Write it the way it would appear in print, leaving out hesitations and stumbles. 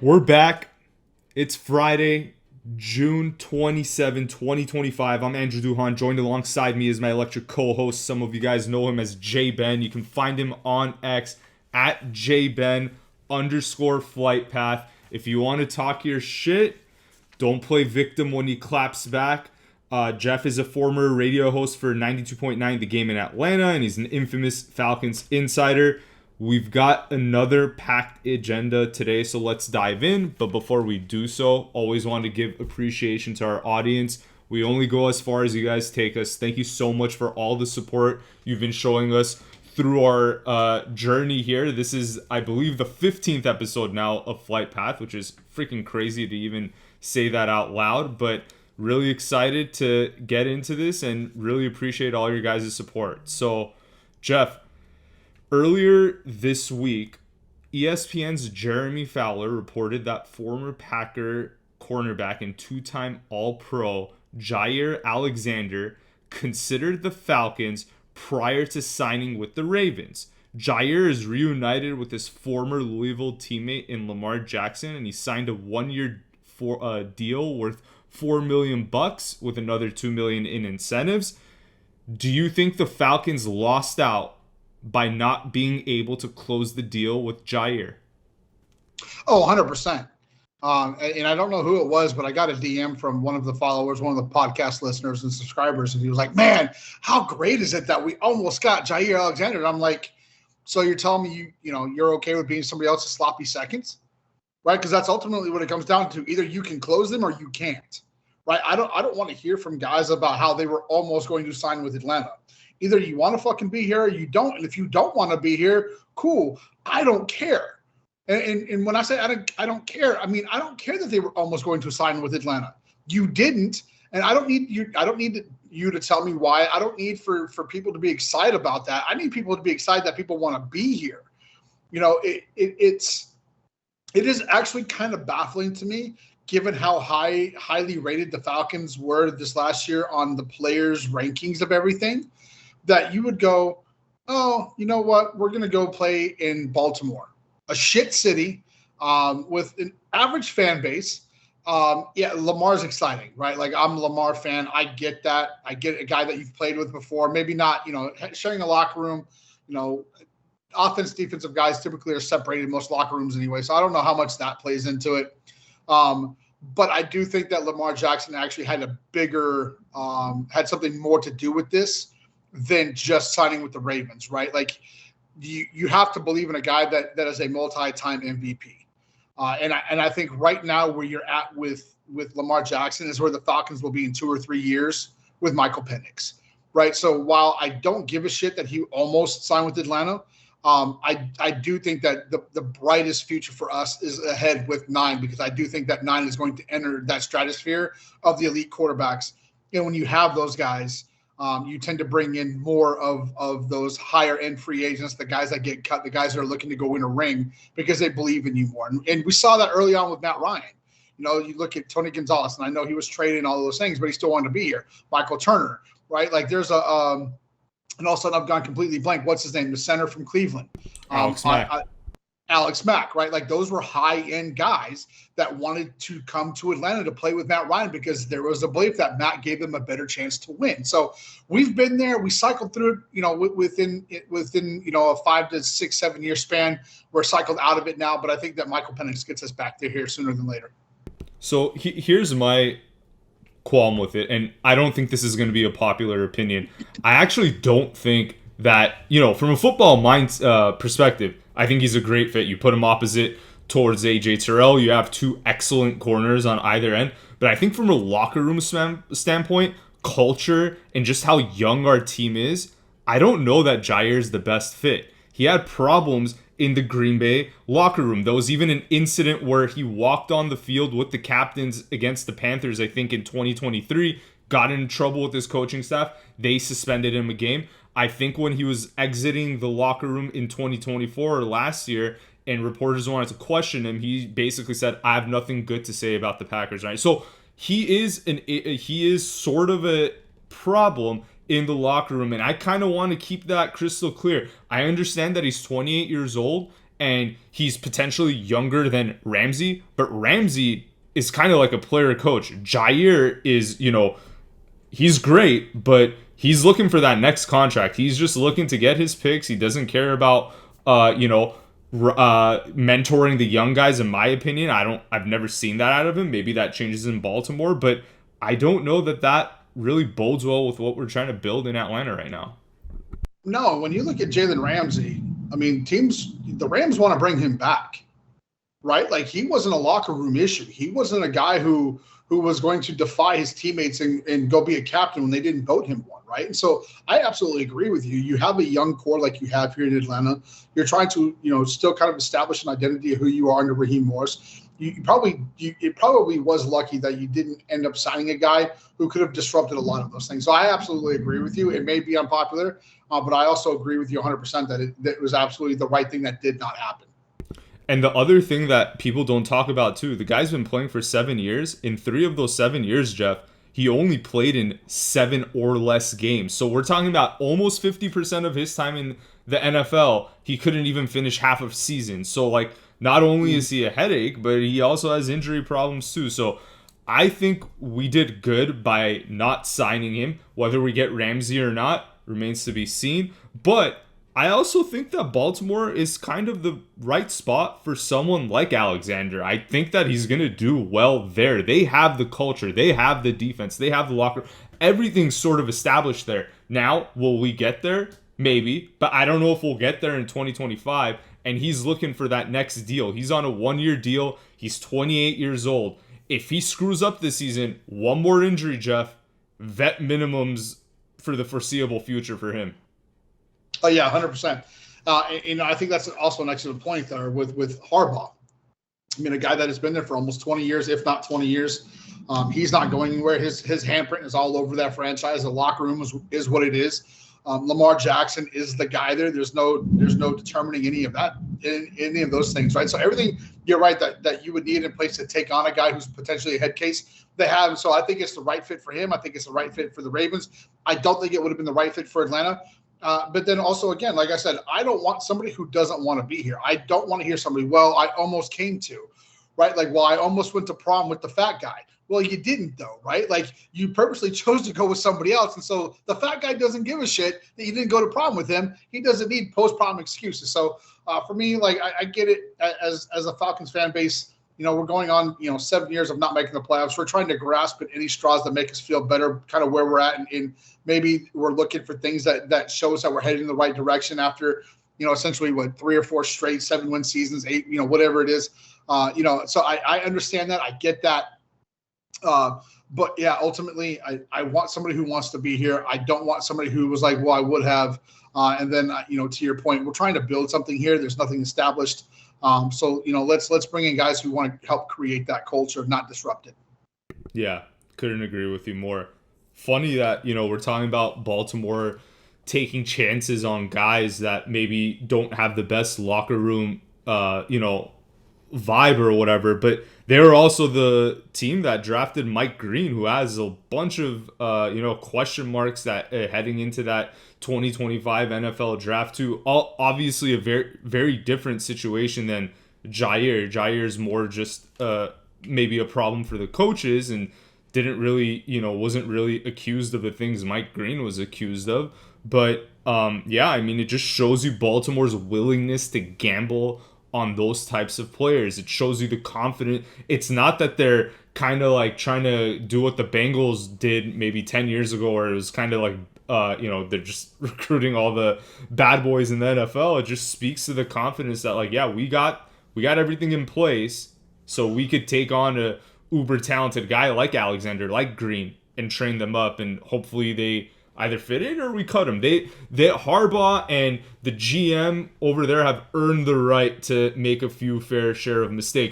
We're back. It's Friday, June 27, 2025. I'm Andrew Duhan. Joined alongside me is my electric co-host. Some of you guys know him as J Ben. You can find him on X at JBen underscore flight path. If you want to talk your shit, don't play victim when he claps back. Jeff is a former radio host for 92.9 The Game in Atlanta, and he's an infamous Falcons insider. We've got another packed agenda today, so let's dive in. But before we do so, always want to give appreciation to our audience. We only go as far as you guys take us. Thank you so much for all the support you've been showing us through our journey here. This is, I believe, the 15th episode now of Flight Path, which is freaking crazy to even say that out loud. But really excited to get into this and really appreciate all your guys' support. So, Jeff, earlier this week, ESPN's Jeremy Fowler reported that former Packer cornerback and two-time All-Pro Jaire Alexander considered the Falcons prior to signing with the Ravens. Jaire is reunited with his former Louisville teammate in Lamar Jackson, and he signed a one-year deal worth $4 million with another $2 million in incentives. Do you think the Falcons lost out by not being able to close the deal with Jaire? Oh, 100%. And I don't know who it was, but I got a DM from one of the followers, one of the podcast listeners and subscribers, and he was like, man, how great is it that we almost got Jaire Alexander? And I'm like, so you're telling me you're okay with being somebody else's sloppy seconds? Right? Because that's ultimately what it comes down to. Either you can close them or you can't. Right? I don't want to hear from guys about how they were almost going to sign with Atlanta. Either you want to fucking be here or you don't. And if you don't want to be here, cool. I don't care. And when I say I don't care, I mean I don't care that they were almost going to sign with Atlanta. You didn't, and I don't need you to tell me why. I don't need for people to be excited about that. I need people to be excited that people want to be here. It is actually kind of baffling to me, given how highly rated the Falcons were this last year on the players' rankings of everything, that you would go, oh, you know what? We're going to go play in Baltimore, a shit city with an average fan base. Yeah, Lamar's exciting, right? Like, I'm a Lamar fan. I get that. I get a guy that you've played with before. Maybe not, sharing a locker room, offense, defensive guys typically are separated in most locker rooms anyway. So I don't know how much that plays into it. But I do think that Lamar Jackson actually had had something more to do with this than just signing with the Ravens, right? Like, you have to believe in a guy that is a multi-time MVP. And I think right now where you're at with Lamar Jackson is where the Falcons will be in 2 or 3 years with Michael Penix, right? So while I don't give a shit that he almost signed with Atlanta, I do think that the brightest future for us is ahead with 9, because I do think that 9 is going to enter that stratosphere of the elite quarterbacks. And when you have those guys, you tend to bring in more of those higher end free agents, the guys that get cut, the guys that are looking to go win a ring because they believe in you more. And we saw that early on with Matt Ryan. You look at Tony Gonzalez, and I know he was traded and all those things, but he still wanted to be here. Michael Turner, right? Like, there's and all of a sudden I've gone completely blank. What's his name? The center from Cleveland. Alex Mack, right? Like, those were high-end guys that wanted to come to Atlanta to play with Matt Ryan because there was a belief that Matt gave them a better chance to win. So we've been there. We cycled through it, within a 5 to 6, 7 year span. We're cycled out of it now, but I think that Michael Penix gets us back there here sooner than later. So here's my qualm with it, and I don't think this is going to be a popular opinion. I actually don't think that, from a football mind perspective, I think he's a great fit. You put him opposite towards AJ Terrell. You have two excellent corners on either end. But I think from a locker room standpoint, culture, and just how young our team is, I don't know that Jaire is the best fit. He had problems in the Green Bay locker room. There was even an incident where he walked on the field with the captains against the Panthers, I think in 2023, got in trouble with his coaching staff. They suspended him a game. I think when he was exiting the locker room in 2024 or last year, and reporters wanted to question him, he basically said, I have nothing good to say about the Packers, right? So he is sort of a problem in the locker room, and I kind of want to keep that crystal clear. I understand that he's 28 years old, and he's potentially younger than Ramsey, but Ramsey is kind of like a player coach. Jaire is, he's great, but he's looking for that next contract. He's just looking to get his picks. He doesn't care about, mentoring the young guys. In my opinion, I've never seen that out of him. Maybe that changes in Baltimore, but I don't know that really bodes well with what we're trying to build in Atlanta right now. No, when you look at Jalen Ramsey, I mean, the Rams want to bring him back, right? Like, he wasn't a locker room issue. He wasn't a guy who was going to defy his teammates and go be a captain when they didn't vote him one, right? And so I absolutely agree with you. You have a young core like you have here in Atlanta. You're trying to, still kind of establish an identity of who you are under Raheem Morris. It probably was lucky that you didn't end up signing a guy who could have disrupted a lot of those things. So I absolutely agree with you. It may be unpopular, but I also agree with you 100% that it was absolutely the right thing that did not happen. And the other thing that people don't talk about too, the guy's been playing for 7 years. In 3 of those 7 years, Jeff, he only played in 7 or less games. So we're talking about almost 50% of his time in the NFL. He couldn't even finish half of season. So like, not only is he a headache, but he also has injury problems too. So I think we did good by not signing him. Whether we get Ramsey or not remains to be seen. But I also think that Baltimore is kind of the right spot for someone like Alexander. I think that he's going to do well there. They have the culture. They have the defense. They have the locker. Everything's sort of established there. Now, will we get there? Maybe. But I don't know if we'll get there in 2025. And he's looking for that next deal. He's on a 1-year deal. He's 28 years old. If he screws up this season, one more injury, Jeff, vet minimums for the foreseeable future for him. Oh, yeah, 100%. I think that's also an excellent point there with Harbaugh. I mean, a guy that has been there for almost 20 years, if not 20 years. He's not going anywhere. His handprint is all over that franchise. The locker room is what it is. Lamar Jackson is the guy there. There's no determining any of that, any of those things, right? So everything, you're right, that you would need in place to take on a guy who's potentially a head case, they have. So I think it's the right fit for him. I think it's the right fit for the Ravens. I don't think it would have been the right fit for Atlanta. But then also, again, like I said, I don't want somebody who doesn't want to be here. I don't want to hear somebody, well, I almost came to, right? Like, well, I almost went to prom with the fat guy. Well, you didn't, though, right? Like, you purposely chose to go with somebody else. And so the fat guy doesn't give a shit that you didn't go to prom with him. He doesn't need post-prom excuses. So for me, like, I get it as a Falcons fan base. We're going on, 7 years of not making the playoffs. We're trying to grasp at any straws that make us feel better, kind of where we're at. And maybe we're looking for things that show us that we're heading in the right direction after, essentially 3 or 4 straight 7-win seasons, 8, whatever it is. So I understand that. I get that. But yeah, ultimately I want somebody who wants to be here. I don't want somebody who was like, well, I would have. And then, to your point, we're trying to build something here. There's nothing established. So let's bring in guys who want to help create that culture, not disrupt it. Yeah, couldn't agree with you more. Funny that, we're talking about Baltimore taking chances on guys that maybe don't have the best locker room, vibe or whatever, but they were also the team that drafted Mike Green, who has a bunch of question marks that heading into that 2025 NFL draft too. Obviously a very, very different situation than Jaire. Jaire's more just maybe a problem for the coaches and didn't really, wasn't really accused of the things Mike Green was accused of. But it just shows you Baltimore's willingness to gamble on those types of players. It shows you the confidence. It's not that they're kind of like trying to do what the Bengals did maybe 10 years ago, where it was kind of like, they're just recruiting all the bad boys in the NFL. It just speaks to the confidence that we got everything in place so we could take on a uber talented guy like Alexander, like Green, and train them up, and hopefully they either fit in or we cut them. They Harbaugh and the GM over there have earned the right to make a few fair share of mistakes.